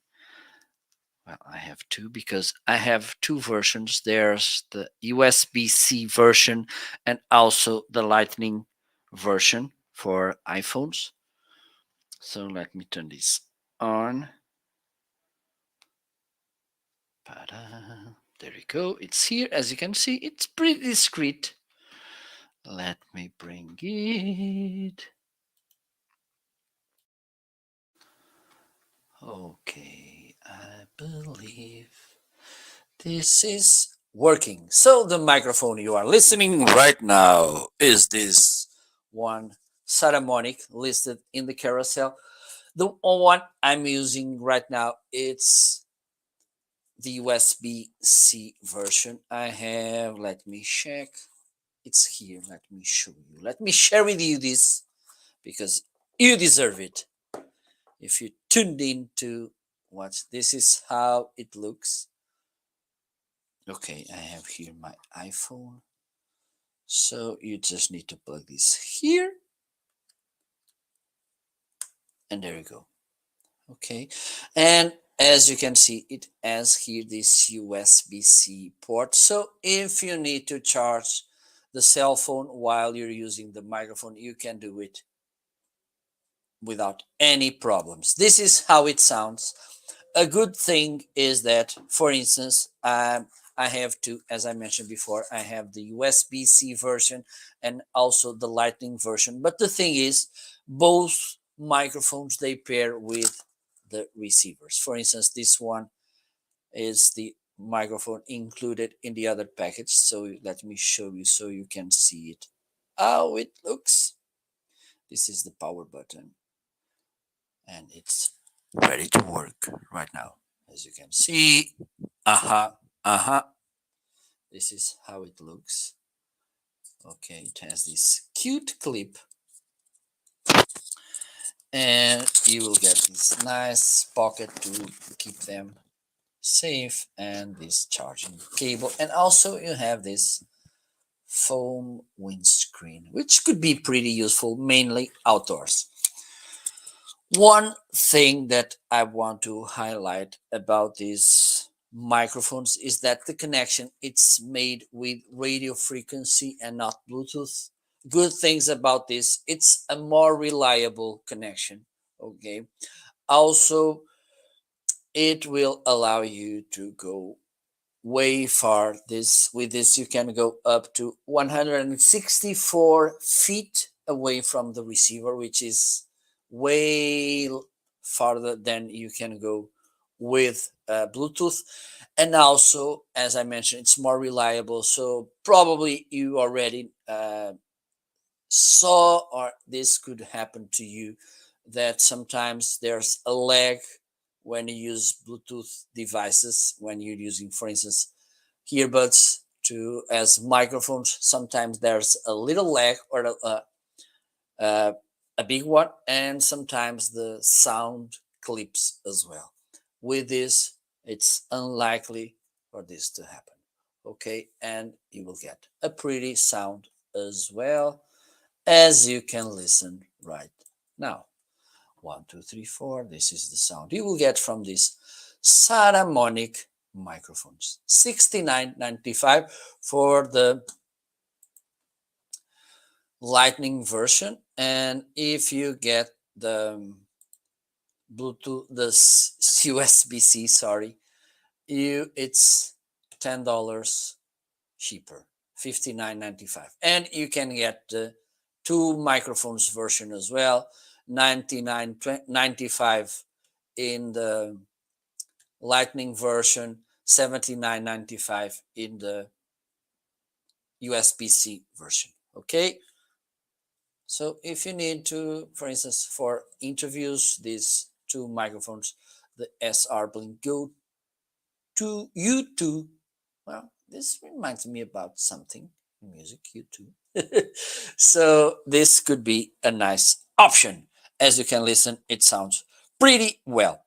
Well, I have two because I have two versions. There's the USB C version and also the Lightning version for iPhones. So let me turn this on. Ta-da. There we go. It's here. As you can see, it's pretty discreet. Let me bring it. Okay, I believe this is working. So the microphone you are listening right now is this one Saramonic listed in the carousel. The one I'm using right now, it's the USB-C version. I have, let me check. It's here. Let me show you. Let me share with you this because you deserve it. If you tuned in to watch, this is how it looks. Okay, I have here my iPhone. So you just need to plug this here. And there you go. Okay. And as you can see, it has here this USB-C port. So if you need to charge the cell phone while you're using the microphone, you can do it without any problems. This is how it sounds. A good thing is that, for instance, I have two, as I mentioned before, I have the USB-C version and also the Lightning version. But the thing is, both microphones, they pair with the receivers. For instance, this one is the microphone included in the other package. So let me show you so you can see it. How it looks. This is the power button and it's ready to work right now. As you can see, this is how it looks. Okay, it has this cute clip and you will get this nice pocket to keep them safe and this charging cable, and also you have this foam windscreen which could be pretty useful mainly outdoors. One thing that I want to highlight about these microphones is that the connection, it's made with radio frequency and not Bluetooth. Good things about this, it's a more reliable connection. Okay. Also, it will allow you to go way far. This with this you can go up to 164 feet away from the receiver, which is way farther than you can go with Bluetooth. And also, as I mentioned, it's more reliable. So probably you already saw, or this could happen to you, that sometimes there's a lag when you use Bluetooth devices, when you're using, for instance, earbuds to as microphones. Sometimes there's a little lag or uh, a big one, and sometimes the sound clips as well. With this, it's unlikely for this to happen. Okay, and you will get a pretty sound as well, as you can listen right now. 1, 2, 3, 4. This is the sound you will get from this Saramonic microphones. 69.95 for the Lightning version, and if you get the Bluetooth, the USB-C, sorry, it's $10 cheaper, 59.95, and you can get the two microphones version as well, 99.95 in the Lightning version 79.95 in the USB-C version. Okay, so if you need to, for instance, for interviews, these two microphones, the SR Blink, go to YouTube. Well, this reminds me about something in music, YouTube. So this could be a nice option. As you can listen, it sounds pretty well.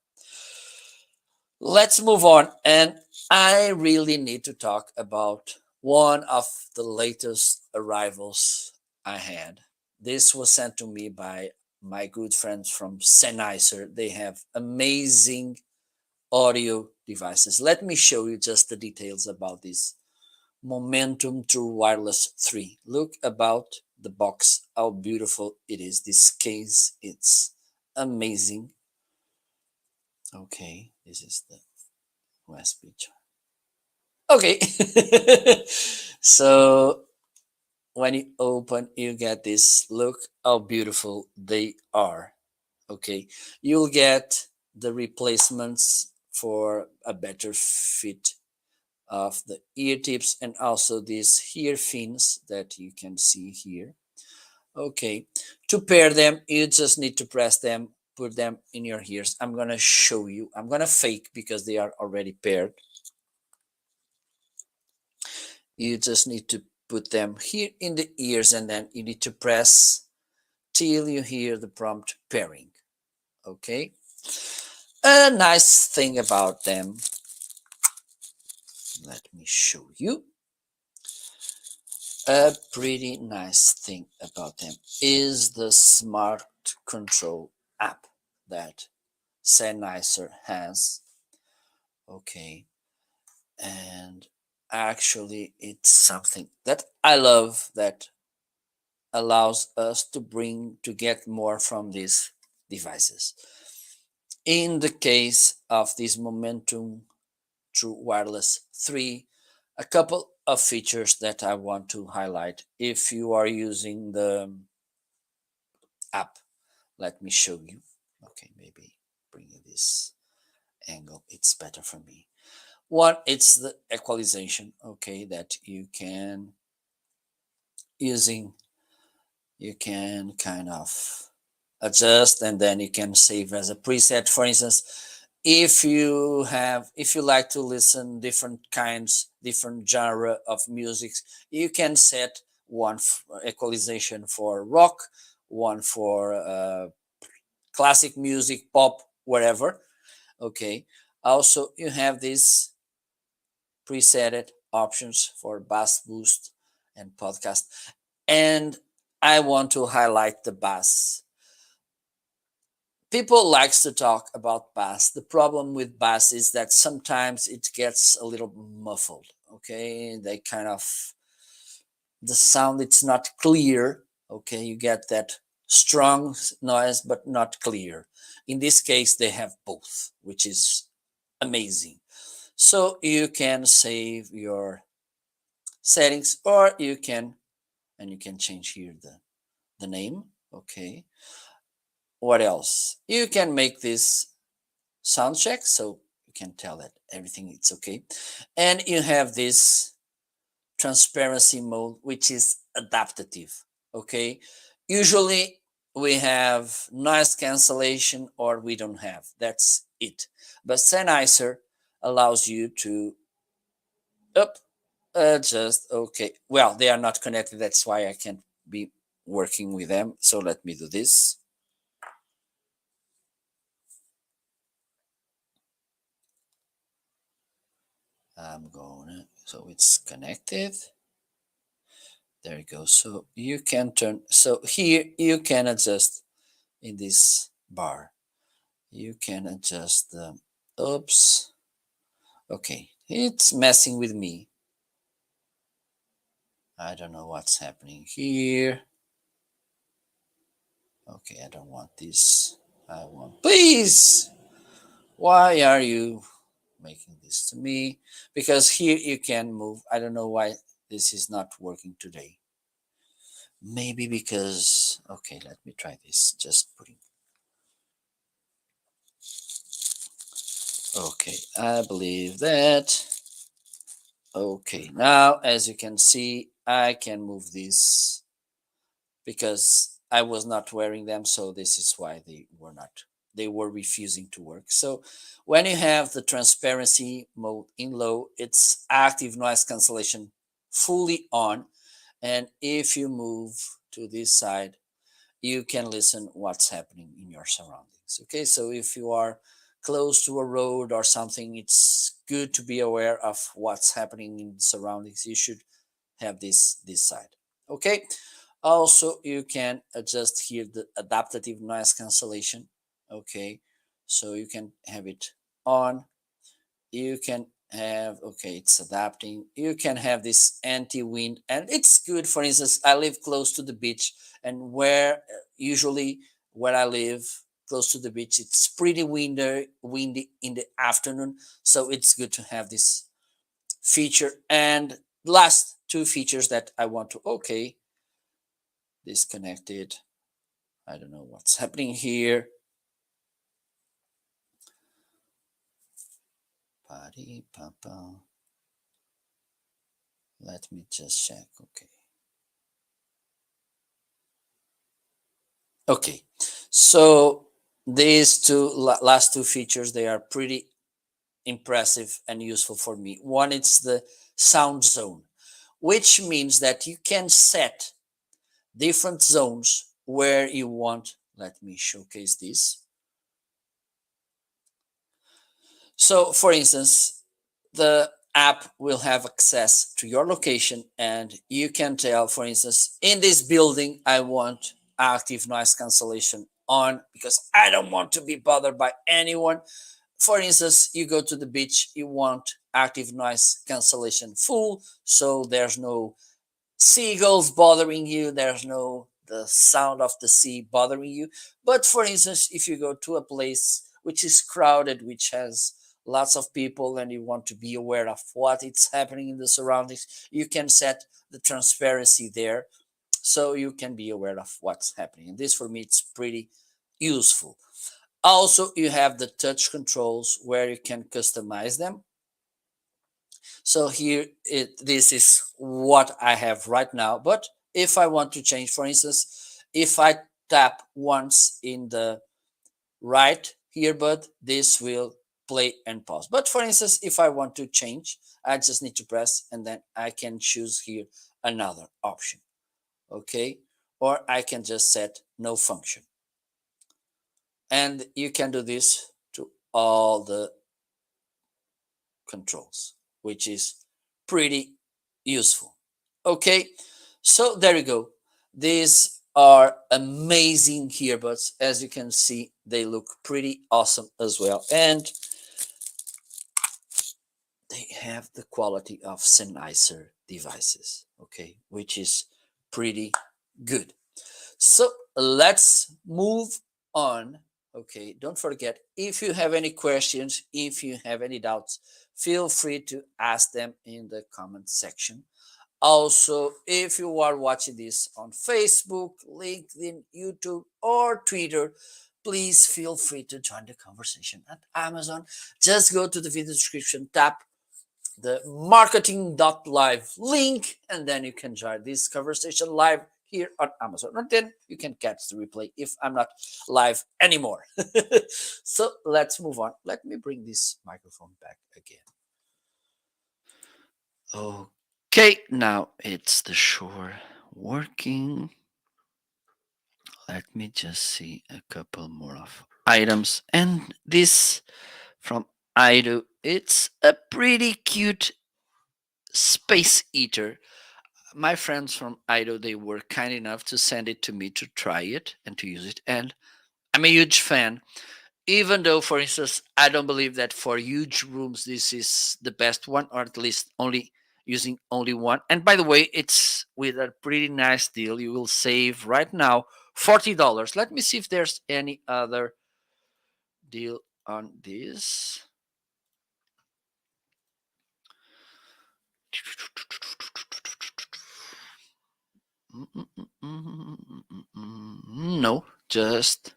Let's move on. And I really need to talk about one of the latest arrivals I had. This was sent to me by my good friends from Sennheiser. They have amazing audio devices. Let me show you just the details about this Momentum True Wireless 3. Look about the box, how beautiful it is. This case, it's amazing. Okay, this is the USB charge. Okay, so when you open, you get this. Look how beautiful they are. Okay, you'll get the replacements for a better fit of the ear tips and also these ear fins that you can see here. Okay, to pair them, you just need to press them, put them in your ears. I'm gonna show you. I'm gonna fake because they are already paired. You just need to put them here in the ears and then you need to press till you hear the prompt pairing. Okay, a nice thing about them, let me show you. A pretty nice thing about them is the smart control app that Sennheiser has. Okay, and actually it's something that I love, that allows us to get more from these devices. In the case of this Momentum True Wireless 3, a couple of features that I want to highlight if you are using the app. Let me show you. Okay, maybe bring you this angle, it's better for me. One, it's the equalization, okay, that you can using, you can kind of adjust and then you can save as a preset. For instance, if you like to listen different kinds, different genre of music, you can set one equalization for rock, one for classic music, pop, whatever. Okay, also you have these preset options for bass boost and podcast, and I want to highlight the bass. People likes to talk about bass. The problem with bass is that sometimes it gets a little muffled. Okay, they kind of, the sound, it's not clear. Okay, you get that strong noise but not clear. In this case they have both, which is amazing. So you can save your settings, or you can, and you can change here the name. Okay, what else? You can make this sound check, so you can tell that everything is okay. And you have this transparency mode, which is adaptive. Okay, usually we have noise cancellation or we don't have, that's it. But Sennheiser allows you to up adjust. Okay, well, they are not connected, that's why I can't be working with them. So let me do this. I'm going, so it's connected. There you go. So you can turn, so here you can adjust in this bar. You can adjust the, oops. Okay, it's messing with me. I don't know what's happening here. Okay, I don't want this. I want, please. Why are you making this to me? Because here you can move. I don't know why this is not working today. Maybe because, okay, let me try this. Just putting. Okay, I believe that. Okay, now as you can see, I can move this because I was not wearing them, so this is why they were refusing to work. So when you have the transparency mode in low, it's active noise cancellation fully on, and if you move to this side, you can listen what's happening in your surroundings. Okay, so if you are close to a road or something, it's good to be aware of what's happening in the surroundings. You should have this side. Okay, also you can adjust here the adaptive noise cancellation. Okay, so you can have it on. You can have, okay, it's adapting. You can have this anti-wind, and it's good. For instance, I live close to the beach, and where usually where I live close to the beach, it's pretty windy in the afternoon, so it's good to have this feature. And last two features that I want to, okay, disconnected. I don't know what's happening here. Party papa. Let me just check. Okay. Okay. So these last two features, they are pretty impressive and useful for me. One, it's the sound zone, which means that you can set different zones where you want. Let me showcase this. So, for instance, the app will have access to your location, and you can tell, for instance, in this building, I want active noise cancellation on because I don't want to be bothered by anyone. For instance, you go to the beach, you want active noise cancellation full, so there's no seagulls bothering you, there's no the sound of the sea bothering you. But for instance, if you go to a place which is crowded, which has lots of people, and you want to be aware of what is happening in the surroundings, you can set the transparency there so you can be aware of what's happening. And this for me, it's pretty useful. Also, you have the touch controls where you can customize them. So here, this is what I have right now. But if I want to change, for instance, if I tap once in the right earbud, this will play and pause. But for instance, if I want to change, I just need to press and then I can choose here another option. Okay. Or I can just set no function. And you can do this to all the controls, which is pretty useful. Okay, so there you go. These are amazing earbuds. As you can see, they look pretty awesome as well. And they have the quality of Sennheiser devices, okay, which is pretty good. So let's move on. Okay, don't forget, if you have any questions, if you have any doubts, feel free to ask them in the comment section. Also, if you are watching this on Facebook, LinkedIn, YouTube, or Twitter, please feel free to join the conversation at Amazon. Just go to the video description, tap the marketing.live link, and then you can join this conversation live here on Amazon. And then you can catch the replay if I'm not live anymore. So let's move on. Let me bring this microphone back again. Okay, now it's the Shure working. Let me just see a couple more of items. And this from Aido, it's a pretty cute space eater. My friends from Aido, they were kind enough to send it to me to try it and to use it. And I'm a huge fan. Even though, for instance, I don't believe that for huge rooms this is the best one, or at least only using only one. And by the way, it's with a pretty nice deal. You will save right now $40. Let me see if there's any other deal on this. No, just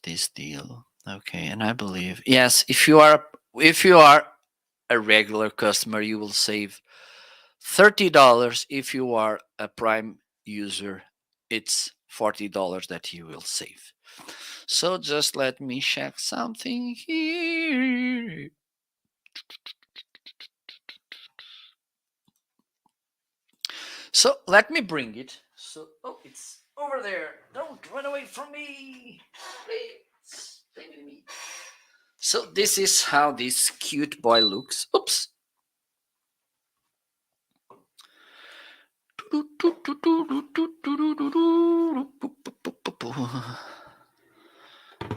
this deal. Okay, and I believe yes, if you are a regular customer, you will save $30. If you are a Prime user, it's $40 that you will save. So just let me check something here. So let me bring it. So oh, it's over there. Don't run away from me. Please stay with me. So this is how this cute boy looks. Oops.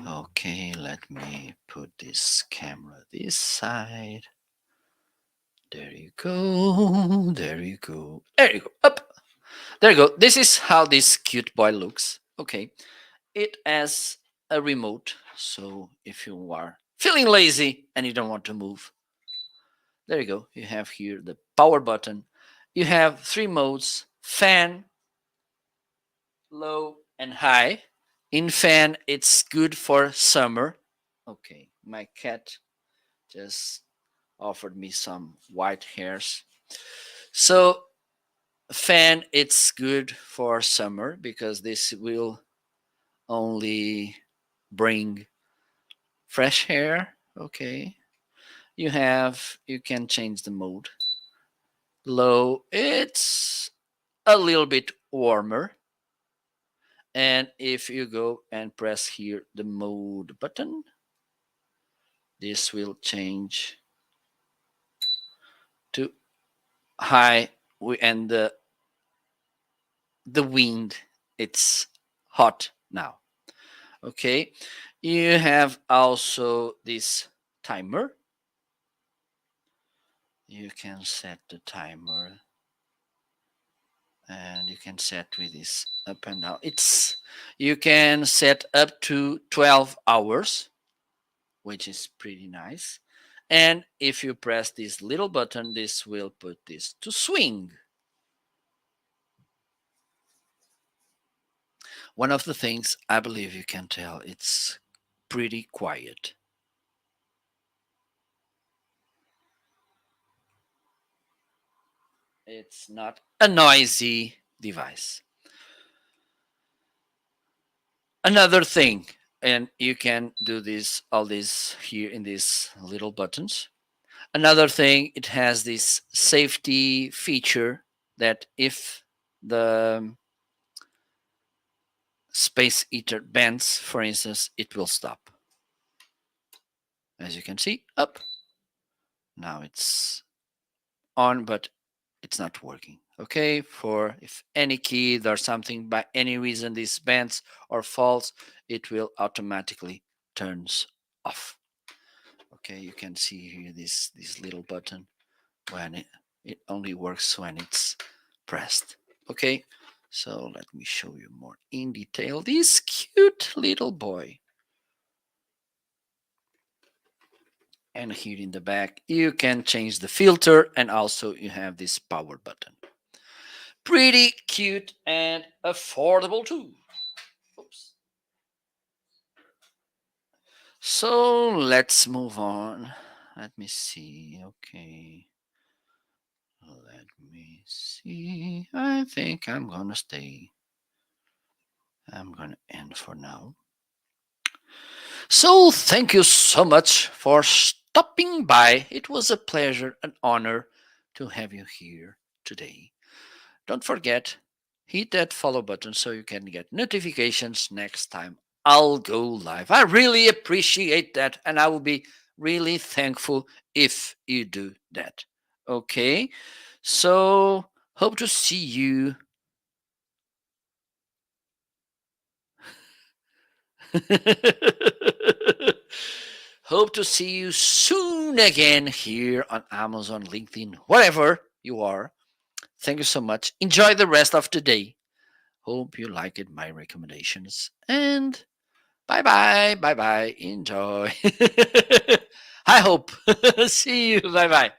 Okay, let me put this camera this side. There you go. There you go. There you go. Up. There you go. This is how this cute boy looks. Okay. It has a remote. So if you are feeling lazy and you don't want to move, there you go. You have here the power button. You have three modes: fan, low, and high. In fan, it's good for summer. Okay, my cat just offered me some white hairs. So fan, it's good for summer because this will only bring fresh hair. Okay, you can change the mode. Low, it's a little bit warmer. And if you go and press here the mode button, this will change to high. And the wind, it's hot now. Okay, you have also this timer. You can set the timer, and you can set with this up and down. It's You can set up to 12 hours, which is pretty nice. And if you press this little button, this will put this to swing. One of the things I believe you can tell, it's pretty quiet. It's not a noisy device. Another thing, and you can do this all this here in these little buttons. Another thing, it has this safety feature that if the space heater bends, for instance, it will stop. As you can see, up. Now it's on, but it's not working. Okay, for if any key or something by any reason this bends or falls, it will automatically turns off. Okay, you can see here this little button when it only works when it's pressed. Okay, so let me show you more in detail this cute little boy. And here in the back you can change the filter, and also you have this power button. Pretty cute and affordable too. Oops. So let's move on. Let me see. Okay. Let me see. I think I'm gonna stay. I'm gonna end for now. So thank you so much for stopping by. It was a pleasure and honor to have you here today. Don't forget, hit that follow button so you can get notifications next time I'll go live. I really appreciate that, and I will be really thankful if you do that. Okay, so hope to see you. Hope to see you soon again here on Amazon, LinkedIn, wherever you are. Thank you so much. Enjoy the rest of the day. Hope you liked my recommendations. And bye bye. Bye bye. Enjoy. I hope. See you. Bye bye.